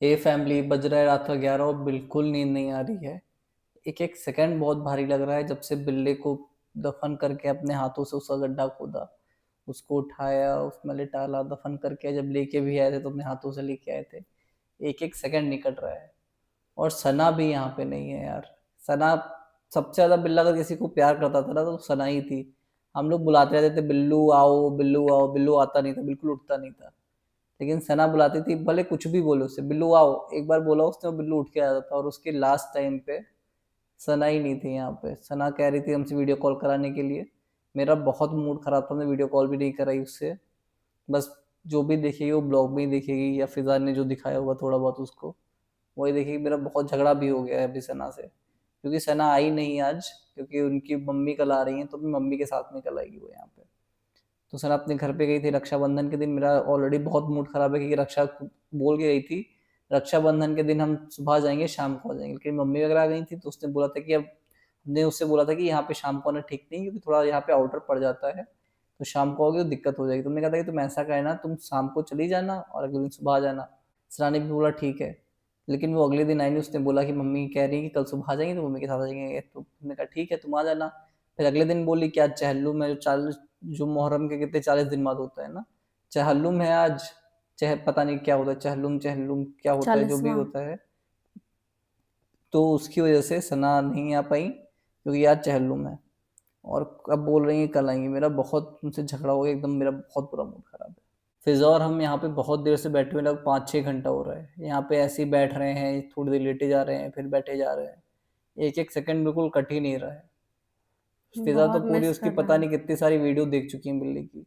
A family, बज रहा है रात का 11 और बिल्कुल नींद नहीं आ रही है। एक एक सेकंड बहुत भारी लग रहा है। जब से बिल्ली को दफन करके अपने हाथों से उसका गड्ढा खोदा, उसको उठाया, उसमें लिटाला, दफन करके जब लेके भी आए थे तो अपने हाथों से लेके आए थे, एक एक सेकंड निकट रहा है। और सना भी यहाँ पे नहीं है यार। सना सबसे ज्यादा, बिल्ला अगर किसी को प्यार करता था ना तो सना ही थी। हम लोग बुलाते रहते थे, बिल्लू आओ बिल्लू आओ, बिल्लू आता नहीं था, बिल्कुल उठता नहीं था। लेकिन सना बुलाती थी, भले कुछ भी बोलो उससे, बिल्लू आओ, एक बार बोला उसने, वो बिल्लू उठ के आ जाता था। और उसके लास्ट टाइम पे सना ही नहीं थी यहाँ पे। सना कह रही थी हमसे वीडियो कॉल कराने के लिए। मेरा बहुत मूड खराब था, मैं वीडियो कॉल भी नहीं कराई उससे। बस जो भी देखेगी वो ब्लॉग में ही देखेगी, या फिजा ने जो दिखाया होगा थोड़ा बहुत उसको वही देखेगी। मेरा बहुत झगड़ा भी हो गया है अभी सना से, क्योंकि सना आई नहीं आज, क्योंकि उनकी मम्मी कल आ रही है, तो भी मम्मी के साथ में कल आएगी वो यहाँ पे। तो सना अपने घर पे गई थी रक्षाबंधन के दिन। मेरा ऑलरेडी बहुत मूड खराब है, क्योंकि रक्षा बोल के गई थी रक्षाबंधन के दिन हम सुबह जाएंगे शाम को आ जाएंगे, लेकिन मम्मी वगैरह आ गई थी तो उसने बोला था कि अब, हमने उससे बोला था कि यहाँ पे शाम को आना ठीक नहीं, क्योंकि थोड़ा यहाँ पे आउटर पड़ जाता है, तो शाम को आओगे तो दिक्कत हो जाएगी। तुमने कहा था कि तुम ऐसा करना, तुम शाम को चली जाना और अगले दिन सुबह आ जाना। सना ने भी बोला ठीक है। लेकिन वो अगले दिन आई नहीं, उसने बोला कि मम्मी कह रही है कि कल सुबह आ जाएंगे, तो मम्मी के साथ आ जाएंगे। तो हमने कहा ठीक है तुम आ जाना। फिर अगले दिन बोली कि आज चहल्लुम है, जो मुहर्रम के कितने 40 दिन बाद होता है ना, चहल्लुम है आज। पता नहीं क्या होता है, चहल्लुम चहल्लुम क्या होता है, जो भी 40वां। होता है। तो उसकी वजह से सना नहीं आ पाई, क्योंकि आज चहल्लुम है। और अब बोल रही है कल आएंगी। मेरा बहुत उनसे झगड़ा हो गया एकदम, मेरा बहुत बुरा मूड खराब है। फिजा और हम यहाँ पे बहुत देर से बैठे हुए, लगभग 5-6 घंटा हो रहा है यहाँ पे, ऐसे ही बैठ रहे हैं, थोड़ी देर लेटे जा रहे हैं फिर बैठे जा रहे हैं। एक एक सेकंड बिल्कुल कट ही नहीं रहा है। फिजा तो बहुत पूरी मिस उसकी कर रहा पता है। नहीं कितनी सारी वीडियो देख चुकी है बिल्ली की।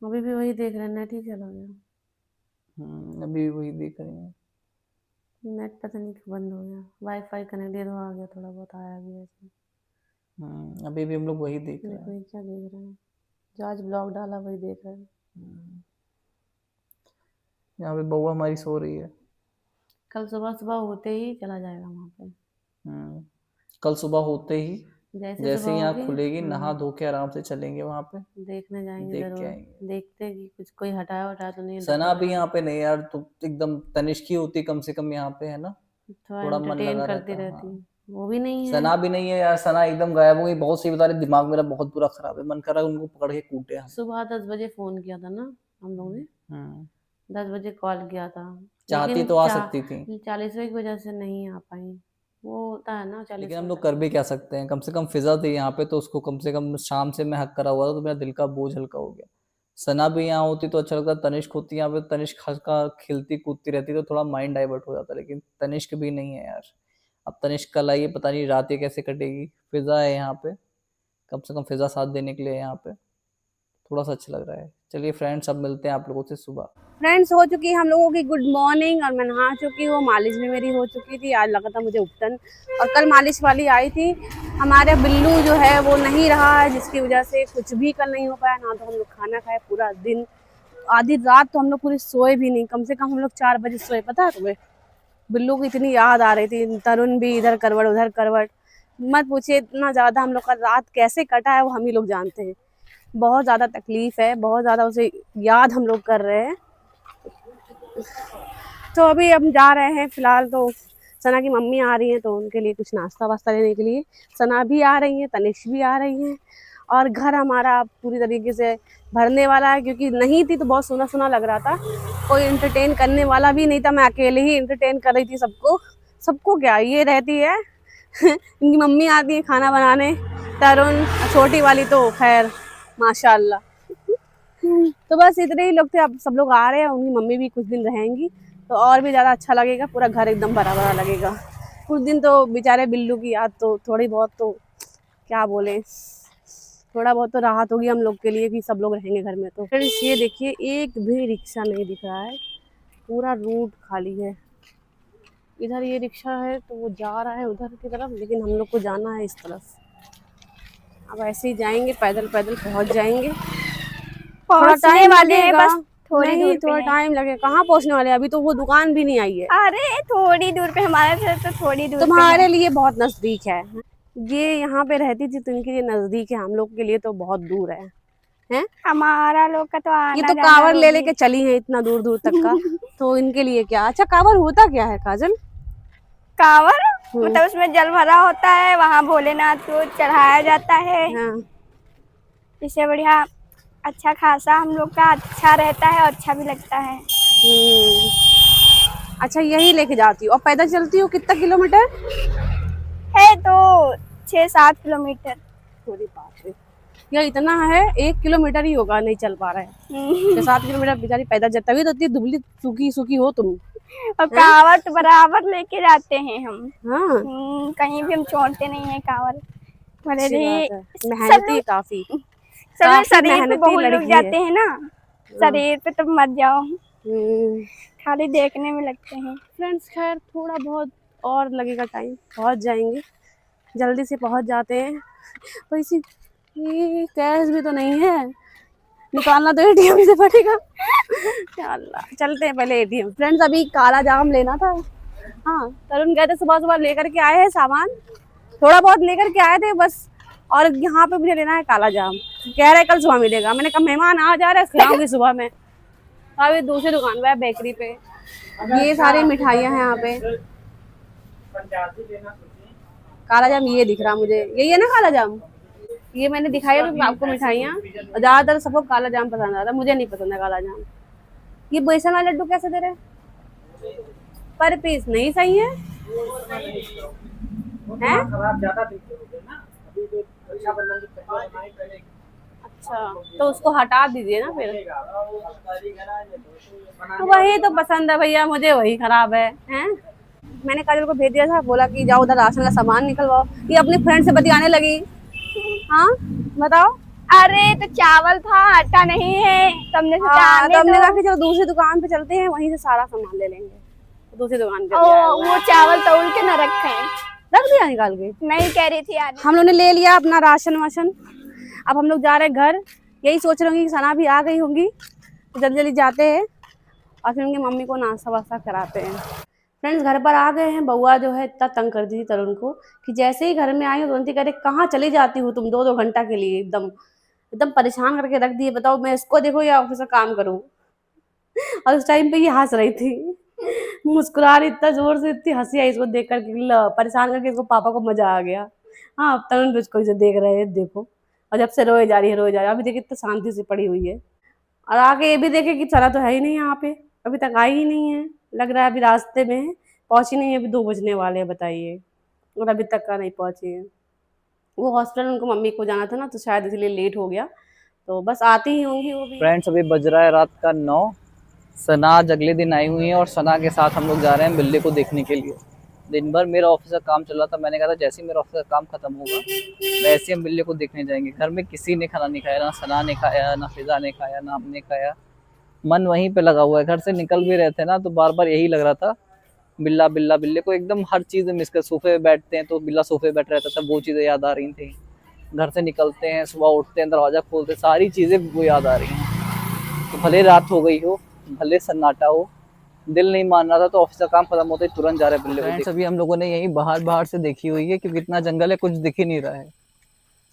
अभी भी वही देख रहे हैं, नेट ही चला गया। अभी वही देख रही हैं। नेट पता नहीं क्यों बंद हो गया, वाईफाई कनेक्ट तो आ गया, थोड़ा बहुत आया भी ऐसे। अभी भी हम लोग वही देख रहे देखो हैं। ये क्या देख रहे हैं, जो आज ब्लॉग डाला वही देख रहे हैं। हम्म, यहाँ पे बउआ हमारी सो रही है। कल सुबह सुबह होते ही चला जाएगा वहाँ पे। हम्म, कल सुबह होते ही, जैसे सुबह जैसे ही यहाँ होगी, खुलेगी, नहा हाँ, धो के आराम से चलेंगे वहां पे, देखने जाएंगे देख के जरूर। आएंगे। देखते हैं कि कुछ कोई हटाया वटाया तो नहीं सना दफन भी वफन। यहाँ पे नहीं यार, तो एकदम तनिष्क ही होती कम से कम यहाँ पे, है ना। थोड़ा थोड़ा मन एंटरटेन लगा करती रहता, रहती हाँ। है, वो भी नहीं है। सना भी नहीं है यार, सना एकदम गायब हो गई, बहुत सही बता रही, दिमाग मेरा बहुत बुरा खराब है, मन कर रहा है उनको पकड़ के कूटे हम। सुबह 10 बजे फोन किया था ना हम लोग ने, हम्म 10 बजे कॉल किया था। चाहती लेकिन तो आ सकती थी, 40वें की वजह से नहीं आ पाई। वो होता है ना लेकिन 40वां हम लोग कर टाइम। भी क्या सकते हैं। कम से कम फिजा थी यहाँ पे, तो उसको कम से कम शाम से मैं हक करा हुआ था, तो मेरा दिल का बोझ हल्का हो गया। सना भी यहाँ होती तो अच्छा लगता। तनिष्क होती यहाँ पे, तनिष्क हल्का खिलती कूदती रहती तो थोड़ा माइंड डाइवर्ट हो जाता, लेकिन तनिष्क भी नहीं है यार। अब तनिष्क कल आई है, पता नहीं रात ये कैसे कटेगी। फिजा है यहाँ पे, कम से कम फिजा साथ देने के लिए है यहाँ पे, थोड़ा सा अच्छा लग रहा है। चलिए फ्रेंड्स, अब मिलते हैं आप लोगों से सुबह। फ्रेंड्स, हो चुकी हम लोगों की गुड मॉर्निंग और मैं नहा चुकी हूँ। मालिश भी मेरी हो चुकी थी, आज लगा था मुझे उपटन। और कल मालिश वाली आई थी। हमारे बिल्लू जो है वो नहीं रहा है, जिसकी वजह से कुछ भी कल नहीं हो पाया। ना तो हम लोग खाना खाए पूरा दिन, आधी रात तो हम लोग पूरी सोए भी नहीं, कम से कम हम लोग 4 बजे सोए, पता है तुम्हें। बिल्लू की इतनी याद आ रही थी, तरुण भी इधर करवट उधर करवट, मत पूछिए। इतना ज़्यादा हम लोग का रात कैसे कटा है वो हम ही लोग जानते हैं। बहुत ज़्यादा तकलीफ है, बहुत ज़्यादा उसे याद हम लोग कर रहे हैं। तो अभी हम जा रहे हैं फिलहाल तो। सना की मम्मी आ रही हैं तो उनके लिए कुछ नाश्ता वास्ता लेने के लिए सना भी आ रही है, तनिष्क भी आ रही हैं। और घर हमारा पूरी तरीके से भरने वाला है, क्योंकि नहीं थी तो बहुत सुना सुना लग रहा था, कोई एंटरटेन करने वाला भी नहीं था। मैं अकेले ही एंटरटेन कर रही थी सबको। सबको क्या, ये रहती है इनकी मम्मी आती है खाना बनाने, तरुण, छोटी वाली तो खैर माशाल्लाह। तो बस इतने ही लोग थे, अब सब लोग आ रहे हैं, उनकी मम्मी भी कुछ दिन रहेंगी तो और भी ज़्यादा अच्छा लगेगा, पूरा घर एकदम भरा भरा लगेगा। कुछ दिन तो बेचारे बिल्लू की याद तो थोड़ी बहुत तो क्या बोले, थोड़ा बहुत तो राहत होगी हम लोग के लिए कि सब लोग रहेंगे घर में। तो फ्रेंड्स ये देखिए, एक भी रिक्शा नहीं दिख रहा है, पूरा रूट खाली है। इधर ये रिक्शा है तो वो जा रहा है उधर की तरफ, लेकिन हम लोग को जाना है इस तरफ। अब ऐसे ही जाएंगे, पैदल पैदल पहुंच जाएंगे। थोड़ा पहुंचने टाइम वाले हैं, लगेगा। बस थोड़ी नहीं, दूर पे थोड़ा है। टाइम लगेगा। कहाँ पहुंचने वाले हैं, अभी तो वो दुकान भी नहीं आई है। अरे थोड़ी दूर पे, हमारे से तो थोड़ी दूर पे है। तुम्हारे लिए बहुत नजदीक है, ये यहाँ पे रहती थी तो इनके लिए नजदीक है, हम लोग के लिए तो बहुत दूर है। हैं? हमारा लोग का तो आना ये तो जाना कांवर ले रोज लेके चली है इतना दूर दूर तक का, तो इनके लिए क्या? अच्छा, कांवर होता क्या है काजल? कांवर मतलब उसमें जल भरा होता है, वहाँ भोलेनाथ को चढ़ाया जाता है। हाँ। इससे बढ़िया अच्छा खासा हम लोग का अच्छा रहता है और अच्छा भी लगता है। अच्छा, यही लेके जाती हो और पैदल चलती हो कितना किलोमीटर? है तो 6-7 किलोमीटर। अरे बाप रे, यार इतना है, 1 किलोमीटर ही होगा, नहीं चल पा रहा है। 6-7 किलोमीटर बेचारी पैदल चलती, तभी तो इतनी दुबली सूखी सूखी हो तुम। और कांवर तो बराबर लेके जाते हैं हम। हाँ, कहीं भी हम छोड़ते नहीं है कांवर। भले अच्छी ही बात है, सब मेहनती लोग काफी सब लोग काफी शरीर पे मेहनती बहुत लोग लड़की है। जाते हैं ना, शरीर पे तो मत जाओ, खाली देखने में लगते हैं। फ्रेंड्स, खैर थोड़ा बहुत और लगेगा टाइम, पहुंच जाएंगे, जल्दी से पहुंच जाते हैं। वैसे ये कैश भी तो नहीं है, निकालना तो एटीएम से पड़ेगा। या अल्लाह, चलते हैं पहले एटीएम। फ्रेंड्स, अभी काला जाम लेना था। हाँ, तरुण कहते सुबह सुबह लेकर के आए हैं सामान, थोड़ा बहुत लेकर के आए थे बस, और यहाँ पे मुझे लेना है काला जाम। कह रहे कल सुबह मिलेगा, मैंने कहा मेहमान आ जा रहे हैं, खिलाऊंगी सुबह में। अभी दूसरी दुकान पे है, बेकरी पे, ये सारी मिठाइयाँ हैं यहाँ पे। काला जाम ये दिख रहा मुझे, यही है ना काला जाम? ये मैंने दिखाया तो आपको मिठाइयाँ, ज्यादातर सबको काला जाम पसंद आता है, मुझे नहीं पसंद है काला जाम। ये बेसन वाले लड्डू कैसे दे रहे हैं पर पीस? नहीं सही है, हैं? अच्छा, तो उसको हटा दीजिए ना फिर। तो वही तो पसंद है भैया, मुझे वही खराब है, हैं? मैंने काजल को भेज दिया था, बोला कि जाओ उधर राशन का सामान निकलवाओ, ये अपनी फ्रेंड से बतियाने लगी। हाँ, बताओ। अरे तो चावल था, आटा नहीं है, तुमने सोचा हाँ, तो आने हमने दो। कहा कि चलो दूसरी दुकान पे चलते हैं, वहीं से सारा सामान ले लेंगे। तो दूसरी दुकान पे वो चावल तौल के न रखे हैं, रख दिया निकाल के। नहीं कह रही थी आने। हम लोग ने ले लिया अपना राशन वाशन, अब हम लोग जा रहे हैं घर। यही सोच रहे होंगे कि सना भी आ गई होंगी, तो जल्दी जल्दी जाते हैं और फिर उनकी मम्मी को नाश्ता वास्ता कराते हैं। फ्रेंड्स, घर पर आ गए हैं। बउआ जो है इतना तंग कर दी थी तरुण को कि जैसे ही घर में आई हो तुरंत ही कह रहे कहाँ चली जाती हो तुम 2-2 घंटा के लिए, एकदम एकदम परेशान करके रख दिए। बताओ मैं इसको देखो या ऑफिस का काम करूँ? और उस टाइम पे ये हंस रही थी, मुस्कुरा रही, इतना जोर से, इतनी हंसी आई इसको देख करके, परेशान करके इसको पापा को मजा आ गया। हाँ, अब तरुण भी उसको इसे देख रहे हैं, देखो, और जब से रोए जा रही है, रोए जा रही है। अभी देखिए इतना शांति से पड़ी हुई है, और आगे ये भी देखे कि सना तो है ही नहीं यहाँ पे, अभी तक आई ही नहीं है, लग रहा है अभी रास्ते में है, पहुंची नहीं है। अभी 2 बजने वाले हैं, बताइए, और अभी तक का नहीं पहुंची है। वो हॉस्पिटल उनको मम्मी को जाना था ना, तो शायद इसलिए लेट हो गया, तो बस आती ही होंगी वो भी। फ्रेंड्स, अभी बज रहा है रात का 9। सना आज अगले दिन आई हुई है और सना के साथ हम लोग जा रहे हैं बिल्ली को देखने के लिए। दिन भर मेरा ऑफिस का काम चल रहा था, मैंने कहा था जैसे ही मेरा ऑफिस का काम खत्म होगा वैसे हम बिल्ली को देखने जाएंगे। घर में किसी ने खाना नहीं खाया, ना सना ने खाया, ना फिजा ने खाया, ना हमने खाया। मन वहीं पे लगा हुआ है। घर से निकल भी रहे थे ना तो बार बार यही लग रहा था, बिल्ला बिल्ला बिल्ले को एकदम हर चीज़ मिस कर। सोफे पे बैठते हैं तो बिल्ला सोफे पे बैठ रहता था, वो चीज़ें याद आ रही थी। घर से निकलते हैं, सुबह उठते हैं, दरवाज़ा खोलते, सारी चीज़ें वो याद आ रही हैं। तो भले रात हो गई हो, भले सन्नाटा हो, दिल नहीं मान रहा था, तो ऑफिस का काम खत्म होते ही तुरंत जा रहे बिल्ले को देखने। अभी हम लोगों ने यही बाहर बाहर से देखी हुई है क्योंकि इतना जंगल है, कुछ दिख ही नहीं रहा है।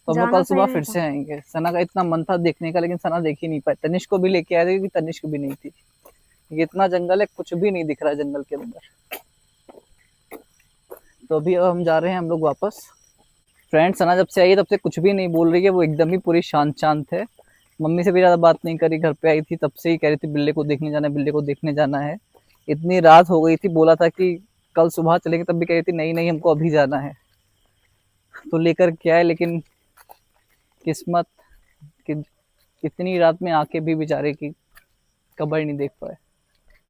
तो हम लोग जाना कल सुबह सही फिर नहीं से आएंगे। सना का इतना मन था देखने का, लेकिन सना देख ही नहीं पाई। तनिष्क को भी लेके आए थे क्योंकि तनिष्क भी नहीं थी। ये इतना जंगल है, कुछ भी नहीं दिख रहा है जंगल के अंदर। तो अभी अब हम जा रहे हैं हम लोग वापस। फ्रेंड, सना जब से आई है तब से कुछ भी नहीं बोल रही है, वो एकदम ही पूरी शांत शांत है। मम्मी से भी ज़्यादा बात नहीं करी। घर पे आई थी तब से ही कह रही थी बिल्ले को देखने जाना है, बिल्ले को देखने जाना है। इतनी रात हो गई थी, बोला था कि कल सुबह चलेंगे, तब भी कह रही थी नहीं नहीं हमको अभी जाना है। तो लेकर के आए, लेकिन किस्मत कि इतनी रात में आके भी बेचारे की कब्र नहीं देख पाए।